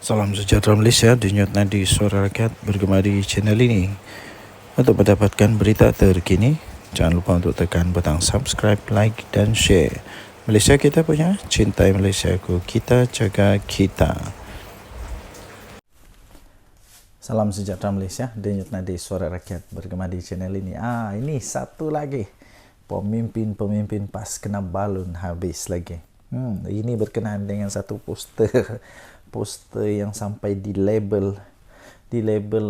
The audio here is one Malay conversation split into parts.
Salam sejahtera Malaysia, denyut nadi suara rakyat bergema di channel ini. Untuk mendapatkan berita terkini, jangan lupa untuk tekan butang subscribe, like dan share. Malaysia kita punya, cintai Malaysiaku, kita jaga kita. Salam sejahtera Malaysia, denyut nadi suara rakyat bergema di channel ini. Ini satu lagi, pemimpin PAS kena balun habis lagi. Ini berkenaan dengan satu poster yang sampai dilabel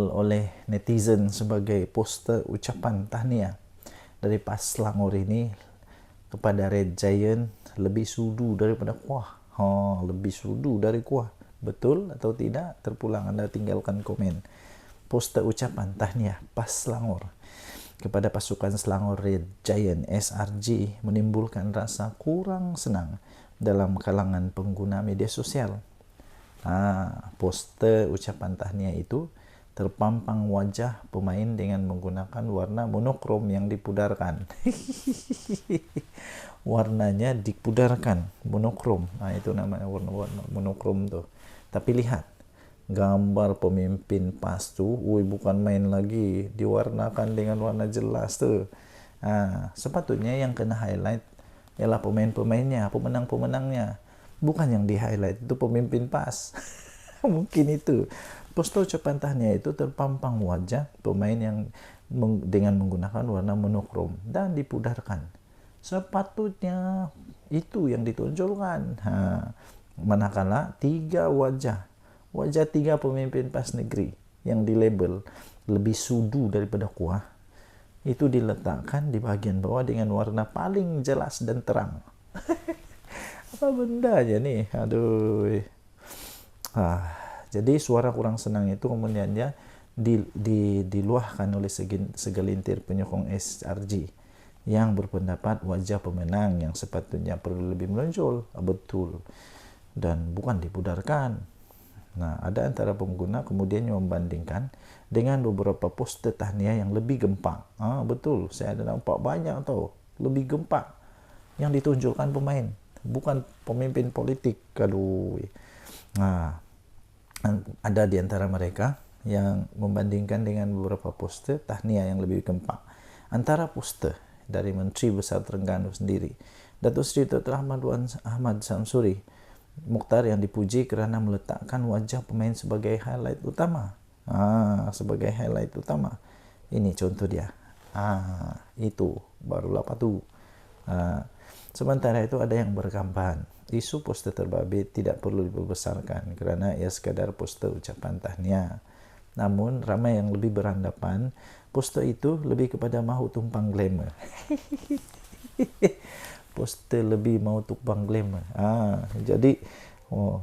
oleh netizen sebagai poster ucapan tahniah dari PAS Selangor ini kepada Red Giant lebih sudu daripada kuah. Lebih sudu dari kuah. Betul atau tidak? Terpulang, Anda tinggalkan komen. Poster ucapan tahniah PAS Selangor kepada pasukan Selangor Red Giant SRG menimbulkan rasa kurang senang dalam kalangan pengguna media sosial. Poster ucapan tahniah itu terpampang wajah pemain dengan menggunakan warna monokrom yang dipudarkan. Warnanya dipudarkan, monokrom. Itu namanya warna monokrom tuh. Tapi lihat, gambar pemimpin PAS tuh, bukan main lagi, diwarnakan dengan warna jelas tuh. Sepatutnya yang kena highlight ialah pemain-pemainnya, pemenang-pemenangnya. Bukan yang di highlight itu pemimpin PAS. Mungkin itu poster ucapan tahniah itu terpampang wajah pemain yang dengan menggunakan warna monokrom dan dipudarkan. Sepatutnya itu yang ditonjolkan. Manakala wajah tiga pemimpin PAS negeri yang dilabel lebih sudu daripada kuah itu diletakkan di bagian bawah dengan warna paling jelas dan terang. Apa benda aja nih, aduh. Jadi suara kurang senang itu kemudian dia diluahkan oleh segelintir penyokong SRG yang berpendapat wajah pemenang yang sepatutnya perlu lebih menonjol, betul, dan bukan dipudarkan. Ada antara pengguna kemudian membandingkan dengan beberapa poster tahniah yang lebih gempak. Betul, saya ada nampak banyak tau, lebih gempak yang ditunjukkan pemain, bukan pemimpin politik. Ada di antara mereka yang membandingkan dengan beberapa poster tahniah yang lebih gempak. Antara poster dari Menteri Besar Terengganu sendiri, Datuk Seri Dr. Ahmad Samsuri Mukhtar, yang dipuji kerana meletakkan wajah pemain sebagai highlight utama. Sebagai highlight utama. Ini contoh dia. Itu barulah patu. Sementara itu ada yang bergambar isu poster terbabit tidak perlu dibesarkan kerana ia sekadar poster ucapan tahniah. Namun ramai yang lebih beranggapan poster itu lebih kepada mahu tumpang glamour. Poster lebih mahu tumpang glamour. Jadi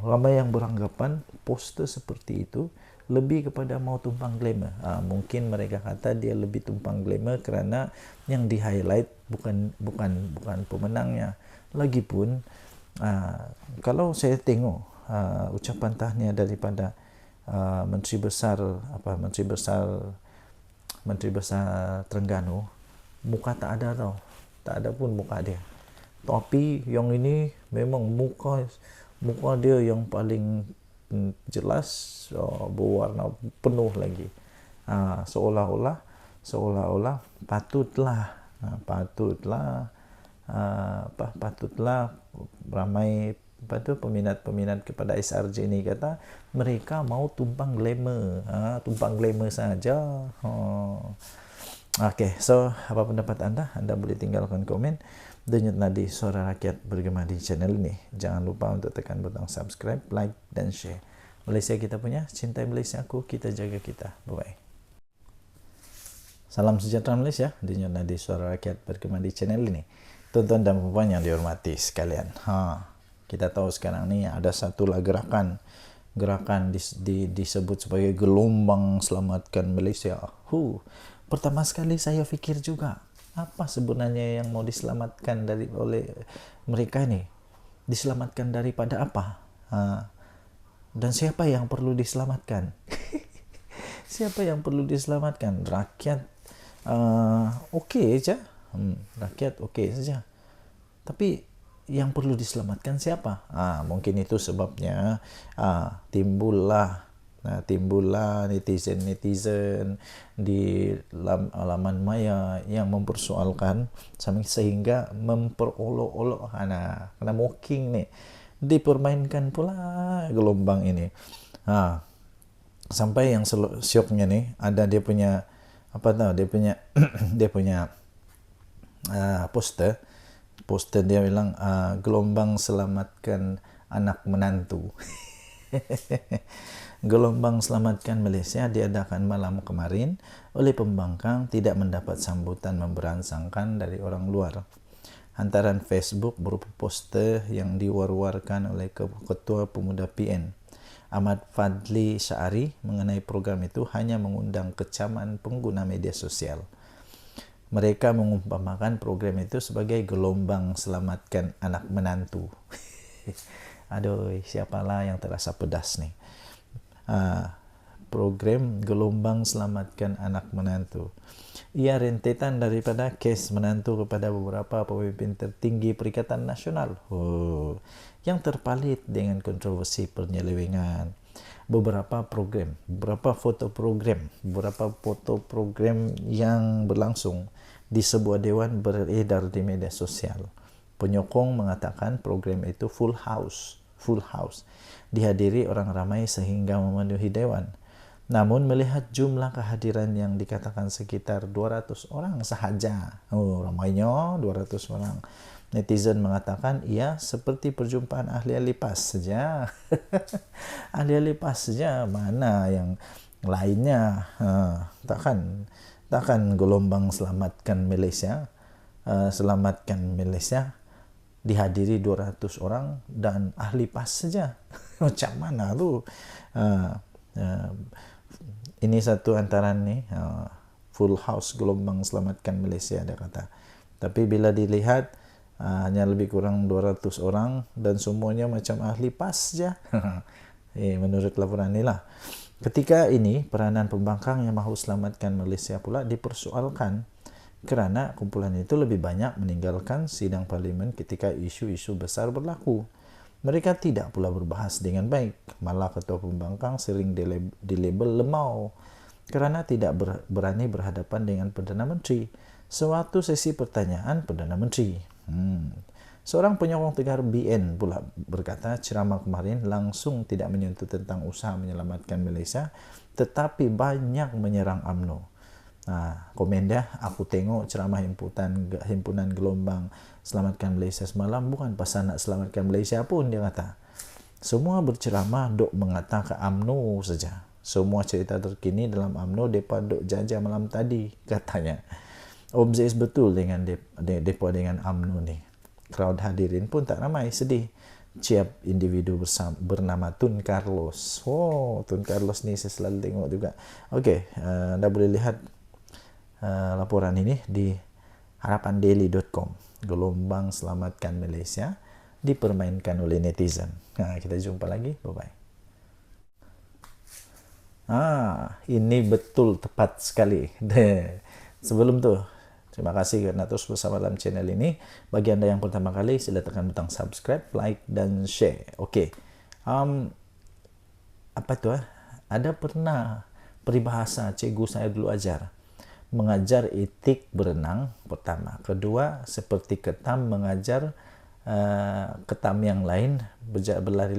ramai yang beranggapan poster seperti itu lebih kepada mau tumpang glamour. Mungkin mereka kata dia lebih tumpang glamour kerana yang di highlight bukan pemenangnya. Lagipun kalau saya tengok ucapan tahniah daripada Menteri Besar Terengganu, muka tak ada tau, tak ada pun muka dia. Tapi yang ini memang muka dia yang paling jelas, berwarna penuh lagi. Seolah-olah patutlah ramai peminat kepada SRG ini kata mereka mau tumpang glamour saja. So apa pendapat anda boleh tinggalkan komen. Denyut nadi suara rakyat bergema di channel ini. Jangan lupa untuk tekan butang subscribe, like dan share. Malaysia kita punya, cintai Malaysiaku, kita jaga kita. Bye-bye. Salam sejahtera Malaysia, denyut nadi suara rakyat bergema di channel ini. Tuan-tuan dan puan yang dihormati sekalian, kita tahu sekarang ni ada satulah gerakan disebut sebagai gelombang selamatkan Malaysia. Pertama sekali saya fikir juga, apa sebenarnya yang mau diselamatkan oleh mereka ini? Diselamatkan daripada apa? Dan siapa yang perlu diselamatkan? Siapa yang perlu diselamatkan? Rakyat okey saja. Rakyat okey saja. Tapi yang perlu diselamatkan siapa? Mungkin itu sebabnya timbullah netizen di laman maya yang mempersoalkan sehingga memperolok-olok kena mocking nih, dipermainkan pula gelombang ini. Sampai yang syoknya nih, ada dia punya dia punya poster dia bilang gelombang selamatkan anak menantu. Gelombang selamatkan Malaysia diadakan malam kemarin oleh pembangkang tidak mendapat sambutan memberangsangkan dari orang luar. Hantaran Facebook berupa poster yang diwar-warkan oleh Ketua Pemuda PN Ahmad Fadli Syari mengenai program itu hanya mengundang kecaman pengguna media sosial. Mereka mengumpamakan program itu sebagai gelombang selamatkan anak menantu. Aduh, siapalah yang terasa pedas nih. Program gelombang selamatkan anak menantu. Ia rentetan daripada kes menantu kepada beberapa pemimpin tertinggi Perikatan Nasional yang terpalit dengan kontroversi penyelewengan. Beberapa foto program yang berlangsung di sebuah dewan beredar di media sosial. Penyokong mengatakan program itu full house, dihadiri orang ramai sehingga memenuhi dewan. Namun melihat jumlah kehadiran yang dikatakan sekitar 200 orang sahaja, ramainya 200 orang, netizen mengatakan ia seperti perjumpaan ahli-ahli PAS saja. Ahli-ahli PAS saja, mana yang lainnya? Takkan gelombang selamatkan Malaysia dihadiri 200 orang dan ahli PAS saja. Macam mana tu? Ini satu antaran nih, full house gelombang selamatkan Malaysia, dia kata. Tapi bila dilihat hanya lebih kurang 200 orang dan semuanya macam ahli PAS saja. Menurut laporan inilah. Ketika ini peranan pembangkang yang mahu selamatkan Malaysia pula dipersoalkan kerana kumpulan itu lebih banyak meninggalkan sidang parlimen ketika isu-isu besar berlaku. Mereka tidak pula berbahas dengan baik, malah ketua pembangkang sering dilabel lemau kerana tidak berani berhadapan dengan Perdana Menteri. Sewaktu sesi pertanyaan Perdana Menteri. Seorang penyokong tegar BN pula berkata ceramah kemarin langsung tidak menyentuh tentang usaha menyelamatkan Malaysia, tetapi banyak menyerang UMNO. Komen dia, aku tengok ceramah himpunan gelombang selamatkan Malaysia semalam bukan pasal nak selamatkan Malaysia pun, dia kata. Semua berceramah dok mengatakan UMNO saja. Semua cerita terkini dalam UMNO depa dok jajah malam tadi, katanya. Obses betul dengan depa dengan UMNO ni. Crowd hadirin pun tak ramai, sedih. Ciap individu bernama Tun Carlos. Tun Carlos ni saya selalu tengok juga. Okey, anda boleh lihat laporan ini di harapandaily.com. Gelombang selamatkan Malaysia dipermainkan oleh netizen. Kita jumpa lagi. Bye-bye. Ini betul tepat sekali. Sebelum tu, terima kasih kerana terus bersama dalam channel ini. Bagi anda yang pertama kali, sila tekan butang subscribe, like dan share. Okey. Ada pernah peribahasa cikgu saya dulu ajar. Mengajar etik berenang pertama. Kedua, seperti ketam mengajar ketam yang lain berjalan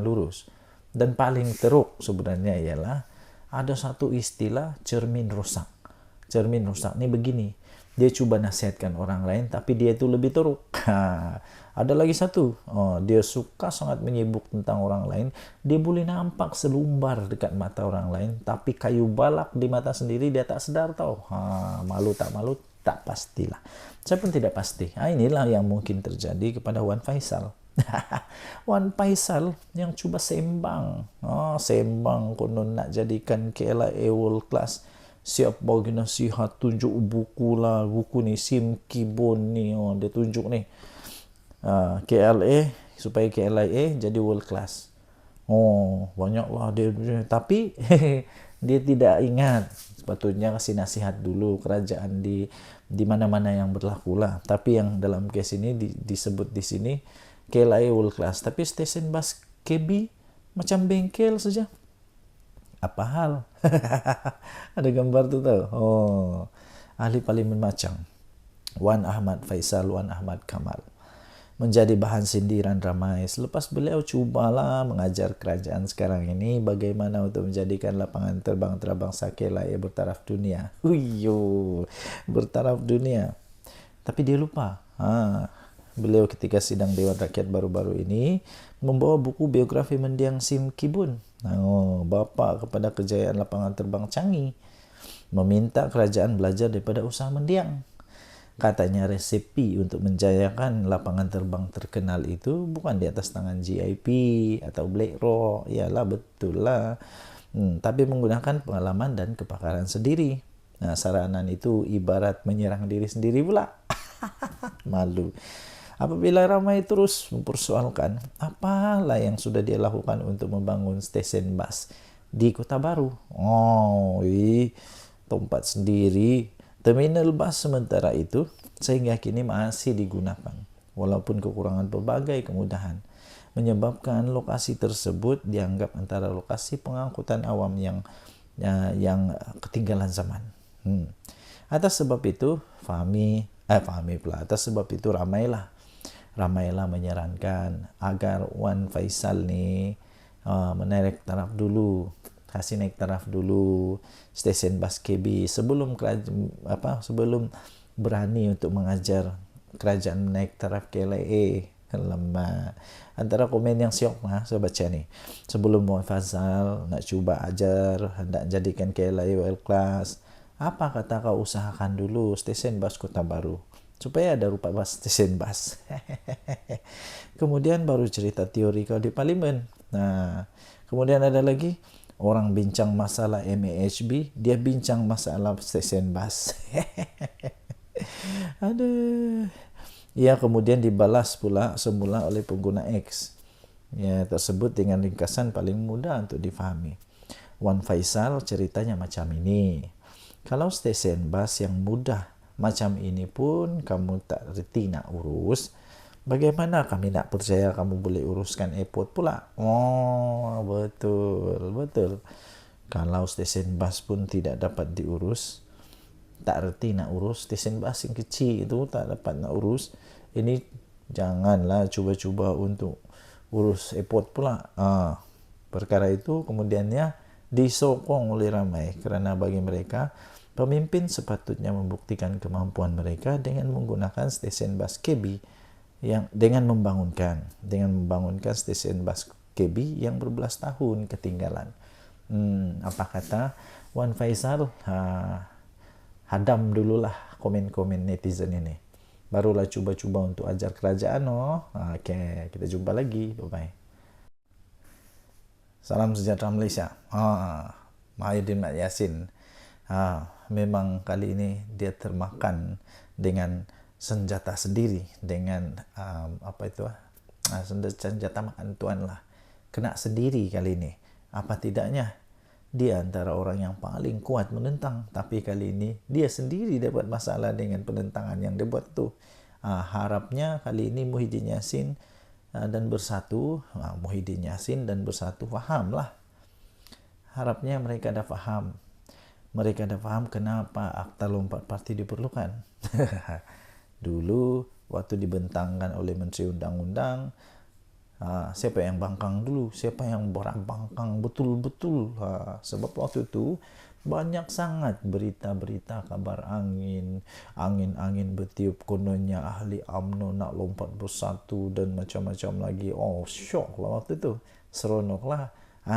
lurus. Dan paling teruk sebenarnya ialah ada satu istilah cermin rosak. Cermin rosak ni begini. Dia cuba nasihatkan orang lain tapi dia itu lebih teruk. Ada lagi satu. Dia suka sangat menyibuk tentang orang lain. Dia boleh nampak selumbar dekat mata orang lain tapi kayu balak di mata sendiri dia tak sedar tahu. Malu tak pastilah. Saya pun tidak pasti. Inilah yang mungkin terjadi kepada Wan Faisal. Wan Faisal yang cuba sembang konon nak jadikan KLIA world class. Siap bagi nasihat, tunjuk buku ni Sim Kibon ni, dia tunjuk ni KLA supaya KLIA jadi world class. Banyaklah dia tapi Dia tidak ingat, sepatutnya kasih nasihat dulu kerajaan di mana-mana yang berlaku lah. Tapi yang dalam case ini disebut di sini KLIA World Class, tapi stesen bus KB macam bengkel saja. Apa hal? Ada gambar tu tahu. Oh, ahli parlimen macam Wan Ahmad Faisal, Wan Ahmad Kamal menjadi bahan sindiran ramai selepas beliau cubalah mengajar kerajaan sekarang ini bagaimana untuk menjadikan lapangan terbang antarabangsa KLIA bertaraf dunia. Huyo, bertaraf dunia. Tapi dia lupa. Beliau ketika sidang Dewan Rakyat baru-baru ini membawa buku biografi mendiang Sim Kibun. Bapa kepada kejayaan lapangan terbang Changi, meminta kerajaan belajar daripada usaha mendiang. Katanya resepi untuk menjayakan lapangan terbang terkenal itu bukan di atas tangan GIP atau BlackRock. Yalah, betul lah. Tapi menggunakan pengalaman dan kepakaran sendiri. Saranan itu ibarat menyerang diri sendiri pula. Malu. Apabila ramai terus mempersoalkan apalah yang sudah dia lakukan untuk membangun stesen bas di Kota Baru. Tempat sendiri. Terminal bas sementara itu sehingga kini masih digunakan walaupun kekurangan berbagai kemudahan menyebabkan lokasi tersebut dianggap antara lokasi pengangkutan awam yang ketinggalan zaman. Atas sebab itu atas sebab itu ramailah menyarankan agar Wan Faisal ni menaik taraf dulu, kasih naik taraf dulu stesen bas KB sebelum berani untuk mengajar kerajaan naik taraf KLIA. Lama. Antara komen yang syok saya baca ni. Sebelum Wan Faisal nak cuba ajar, hendak jadikan KLIA World Class, apa kata kau usahakan dulu stesen bas Kota Baru supaya ada rupa bas stesen bas. Kemudian baru cerita teori kau di parlimen. Kemudian ada lagi orang bincang masalah MAHB, dia bincang masalah stesen bas. Aduh. Ya, kemudian dibalas pula semula oleh pengguna X. Ya, tersebut dengan ringkasan paling mudah untuk difahami. Wan Faisal ceritanya macam ini. Kalau stesen bas yang mudah macam ini pun kamu tak reti nak urus, bagaimana kami nak percaya kamu boleh uruskan airport pula? Betul. Kalau stesen bas pun tidak dapat diurus, tak reti nak urus stesen bas yang kecil itu, tak dapat nak urus. Ini janganlah cuba-cuba untuk urus airport pula. Perkara itu kemudiannya disokong oleh ramai kerana bagi mereka pemimpin sepatutnya membuktikan kemampuan mereka dengan menggunakan stesen bas KB dengan membangunkan stesen bas KB yang berbelas tahun ketinggalan. Apa kata Wan Faisal? Hadam dululah komen-komen netizen ini. Barulah cuba-cuba untuk ajar kerajaan. Okey, kita jumpa lagi. Bye-bye. Salam sejahtera Malaysia. Mahyudin Mat Yassin. Memang kali ini dia termakan dengan senjata sendiri, dengan senjata makan tuan lah. Kena sendiri kali ini. Apa tidaknya dia antara orang yang paling kuat menentang, tapi kali ini dia sendiri dapat masalah dengan penentangan yang dia buat tu. Harapnya kali ini Muhyiddin Yassin dan Bersatu fahamlah. Harapnya mereka dah faham. Kenapa Akta Lompat Parti diperlukan. Dulu waktu dibentangkan oleh Menteri Undang-Undang, siapa yang bangkang dulu, siapa yang bangkang betul-betul. Sebab waktu itu banyak sangat berita-berita kabar angin bertiup, kononnya ahli UMNO nak lompat bersatu dan macam-macam lagi. Syok lah waktu itu, seronok lah.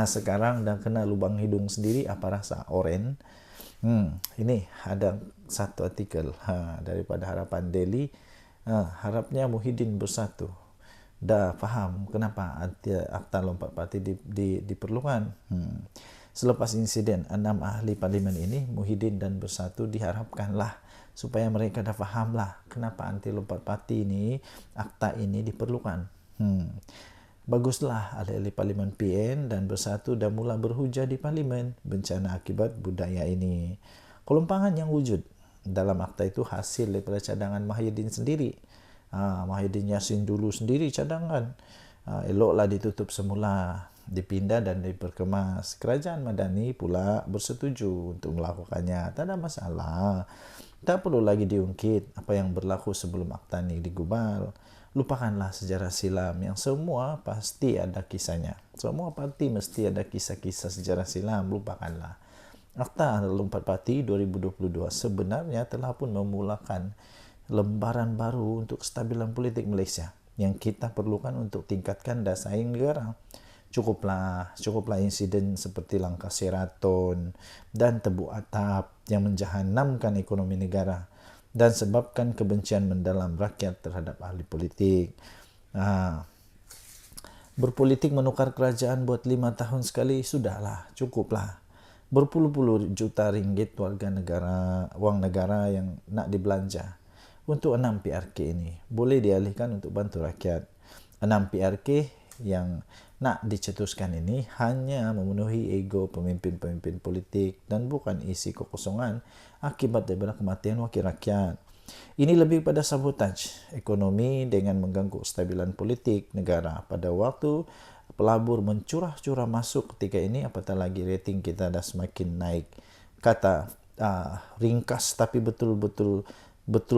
Sekarang dah kena lubang hidung sendiri. Apa rasa oren? Ini ada satu artikel daripada Harapan Daily. Harapnya Muhyiddin Bersatu dah faham kenapa Akta Lompat Parti diperlukan. Selepas insiden 6 ahli parlimen ini, Muhyiddin dan Bersatu diharapkanlah supaya mereka dah fahamlah kenapa anti lompat parti ini, akta ini diperlukan. Baguslah ahli-ahli parlimen PN dan bersatu dan mula berhujah di parlimen bencana akibat budaya ini. Kelompangan yang wujud dalam akta itu hasil daripada cadangan Mahyudin sendiri. Mahyudin Yassin dulu sendiri cadangan. Eloklah ditutup semula, dipindah dan diperkemas. Kerajaan Madani pula bersetuju untuk melakukannya. Tak ada masalah. Tak perlu lagi diungkit apa yang berlaku sebelum akta ini digubal. Lupakanlah sejarah silam yang semua pasti ada kisahnya. Semua parti mesti ada kisah-kisah sejarah silam. Lupakanlah. Akta 4 Parti 2022 sebenarnya telah pun memulakan lembaran baru untuk kestabilan politik Malaysia yang kita perlukan untuk tingkatkan daya saing negara. Cukuplah insiden seperti langkah Sheraton dan tebuk atap yang menjahanamkan ekonomi negara dan sebabkan kebencian mendalam rakyat terhadap ahli politik. Berpolitik menukar kerajaan buat 5 tahun sekali, sudahlah, cukuplah. Berpuluh-puluh juta ringgit wang negara yang nak dibelanja untuk 6 PRK ini boleh dialihkan untuk bantu rakyat. 6 PRK yang nak dicetuskan ini hanya memenuhi ego pemimpin-pemimpin politik dan bukan isi kekosongan akibat daripada kematian wakil rakyat. Ini lebih pada sabotaj ekonomi dengan mengganggu kestabilan politik negara pada waktu pelabur mencurah-curah masuk ketika ini, apatah lagi rating kita dah semakin naik. Kata ringkas tapi betul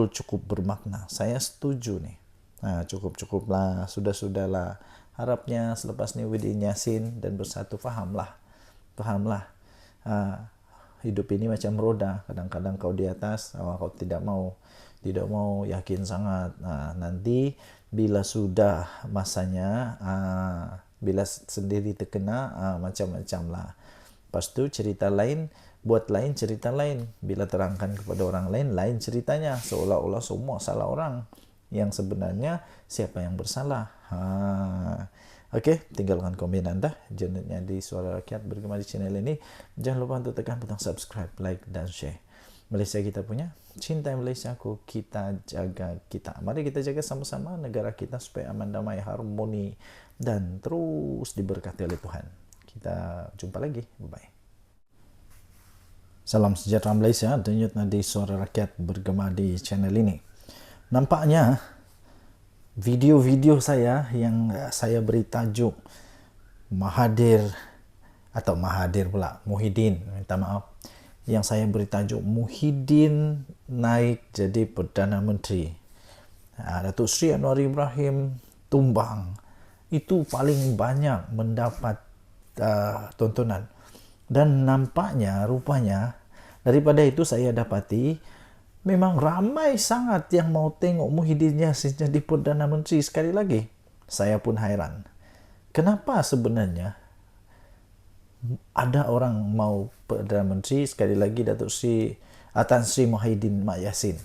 cukup bermakna. Saya setuju nih. Cukuplah, sudahlah. Harapnya selepas ni Widin Yassin dan bersatu fahamlah. Hidup ini macam roda. Kadang-kadang kau di atas, kau tidak mau yakin sangat. Nanti bila sudah masanya, bila sendiri terkena, macam-macam lah. Lepas tu cerita lain, buat lain cerita lain. Bila terangkan kepada orang lain, lain ceritanya. Seolah-olah semua salah orang. Yang sebenarnya siapa yang bersalah. Okey, tinggalkan komen anda. Jangan di Suara Rakyat bergema di channel ini. Jangan lupa untuk tekan butang subscribe, like dan share. Malaysia kita punya, cinta Malaysia ku, kita jaga kita. Mari kita jaga sama-sama negara kita supaya aman, damai, harmoni dan terus diberkati oleh Tuhan. Kita jumpa lagi. Bye-bye. Salam sejahtera Malaysia. Denyut nadi Suara Rakyat bergema di channel ini. Nampaknya video-video saya yang saya beri tajuk Muhyiddin, minta maaf, yang saya beri tajuk Muhyiddin naik jadi Perdana Menteri, Datuk Seri Anwar Ibrahim tumbang, itu paling banyak mendapat tontonan. Dan rupanya daripada itu saya dapati memang ramai sangat yang mau tengok Muhyiddin Yassin jadi Perdana Menteri sekali lagi. Saya pun hairan. Kenapa sebenarnya ada orang mau Perdana Menteri sekali lagi Datuk Seri Tan Sri Muhyiddin Yassin?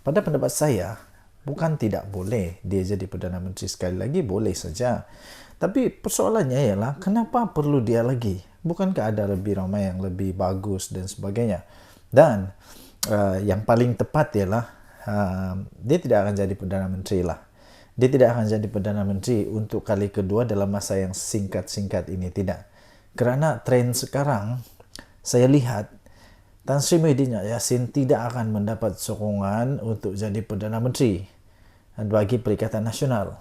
Pada pendapat saya, bukan tidak boleh dia jadi Perdana Menteri sekali lagi, boleh saja. Tapi persoalannya ialah kenapa perlu dia lagi? Bukankah ada lebih ramai yang lebih bagus dan sebagainya? Dan yang paling tepat ialah dia tidak akan jadi Perdana Menteri lah. Dia tidak akan jadi Perdana Menteri untuk kali kedua dalam masa yang singkat-singkat ini, tidak. Kerana tren sekarang saya lihat Tan Sri Muhyiddin Yassin tidak akan mendapat sokongan untuk jadi Perdana Menteri bagi Perikatan Nasional.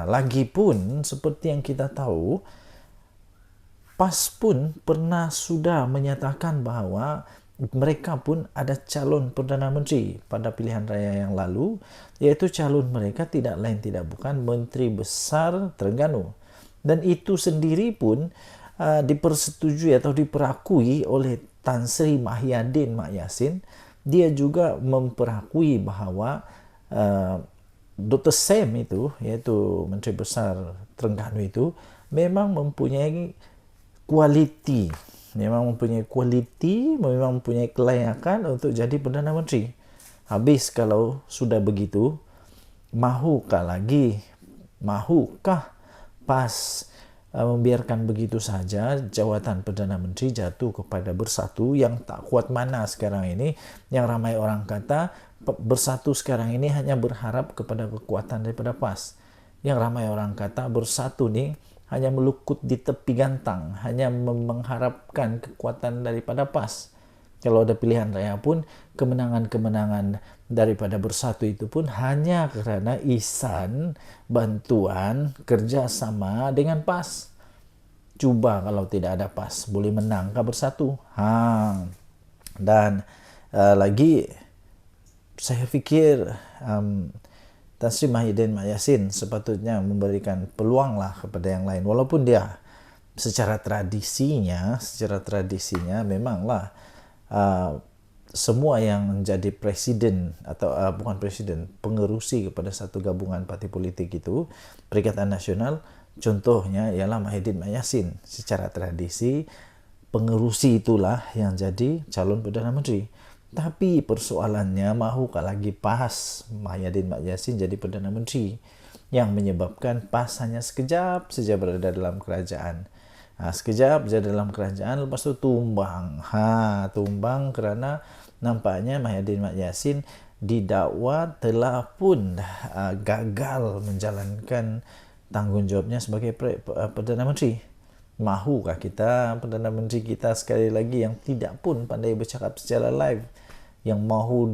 Lagipun seperti yang kita tahu, PAS pun pernah sudah menyatakan bahawa mereka pun ada calon Perdana Menteri pada pilihan raya yang lalu, iaitu calon mereka tidak lain tidak bukan Menteri Besar Terengganu. Dan itu sendiri pun dipersetujui atau diperakui oleh Tan Sri Muhyiddin Yassin. Dia juga memperakui bahawa Dr. Sam itu, iaitu Menteri Besar Terengganu itu, memang mempunyai kualiti, memang mempunyai kelayakan untuk jadi Perdana Menteri. Habis kalau sudah begitu, mahukah PAS membiarkan begitu saja jawatan Perdana Menteri jatuh kepada Bersatu yang tak kuat mana sekarang ini, yang ramai orang kata Bersatu sekarang ini hanya berharap kepada kekuatan daripada PAS. Yang ramai orang kata Bersatu ni hanya melukut di tepi gantang, hanya mengharapkan kekuatan daripada PAS. Kalau ada pilihan raya pun, kemenangan-kemenangan daripada Bersatu itu pun hanya kerana ihsan, bantuan, kerjasama dengan PAS. Cuba kalau tidak ada PAS, boleh menang ke Bersatu? Dan lagi, saya fikir Tan Sri Mahidin Mak Yassin sepatutnya memberikan peluang lah kepada yang lain. Walaupun dia secara tradisinya memanglah semua yang menjadi presiden atau bukan presiden, pengerusi kepada satu gabungan parti politik itu, Perikatan Nasional, contohnya ialah Mahidin Mak Yassin. Secara tradisi, pengerusi itulah yang jadi calon Perdana Menteri. Tapi persoalannya, mahukah lagi PAS Mahidin Mak Yassin jadi Perdana Menteri, yang menyebabkan PAS hanya sekejap saja berada dalam kerajaan. Sekejap saja dalam kerajaan, lepas itu tumbang. Tumbang kerana nampaknya Mahidin Mak Yassin didakwa telah pun gagal menjalankan tanggungjawabnya sebagai Perdana Menteri. Mahukah kita Perdana Menteri kita sekali lagi yang tidak pun pandai bercakap secara live, yang mahu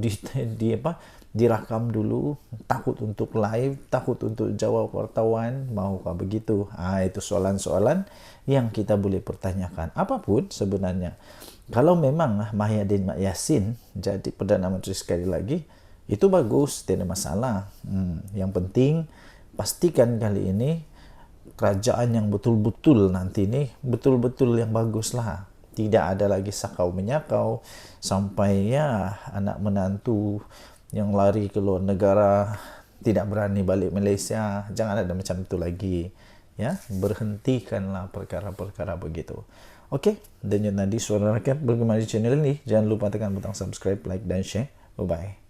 dirakam dulu, takut untuk live, takut untuk jawab wartawan, mahukah begitu? Itu soalan-soalan yang kita boleh pertanyakan. Apapun sebenarnya, kalau memang Mahidin Mak Yassin jadi Perdana Menteri sekali lagi, itu bagus, tidak ada masalah. Yang penting pastikan kali ini kerajaan yang betul-betul nanti ni betul-betul yang bagus lah. Tidak ada lagi sakau menyakau sampai anak menantu yang lari ke luar negara tidak berani balik Malaysia. Jangan ada macam itu lagi. Berhentikanlah perkara-perkara begitu. Okey, dan Nadi Suara Rakyat bergema di channel ini. Jangan lupa tekan butang subscribe, like dan share. Bye-bye.